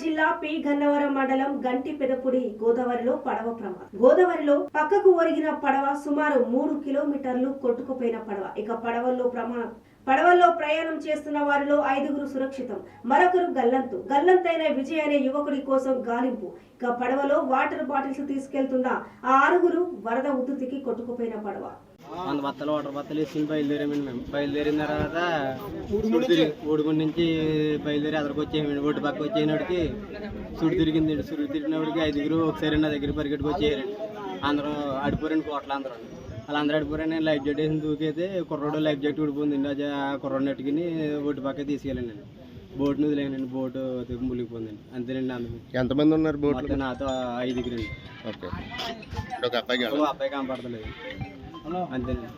జిల్లా పి గన్నవరం మండలం గంటి పెదపుడి గోదావరిలో పడవ ప్రమాదం. గోదావరిలో పక్కకు ఒరిగిన పడవ సుమారు 3 కిలోమీటర్లు కొట్టుకుపోయిన పడవ. ఇక పడవల్లో ప్రయాణం చేస్తున్న వారిలో 5గురు సురక్షితం, మరొకరు గల్లంతైన విజయ్ అనే యువకుడి కోసం గాలింపు. ఇక పడవలో వాటర్ బాటిల్స్ తీసుకెళ్తున్న ఆ 6గురు వరద ఉధృతికి కొట్టుకుపోయిన పడవ. వాటర్ బత్తలు వేసుకుని బయలుదేరామండి. మేము బయలుదేరిన తర్వాత ఊడుగుండి నుంచి బయలుదేరి అదరికి వచ్చేయండి. ఒడ్డు పక్క వచ్చేనాడికి సుడి తిరిగిందండి. సుడి తిరిగినప్పటికి 5గురు ఒకసారి నా దగ్గర పరిగెట్టుకు వచ్చేయారండి. అందరూ ఆడిపోరండి, కోట్ల అందరూ వాళ్ళందరూ ఆడిపోరండి. లైఫ్ జాకెట్ వేసి దూకైతే కుర్రోడు లైఫ్ జాకెట్ ఊడిపోయిందండి. అది ఆ కుర్రోడు నెట్టుకుని ఒడ్డు పక్క తీసుకెళ్ళండి. బోట్ని వదిలేనండి, బోటు మునిగిపోయిందండి. అంతేనండి. అందరూ ఎంతమంది ఉన్నారు బోట్? నాతో 5గురండి. ఓకే, అబ్బాయి కనపడతలేదు. అంతేనండి.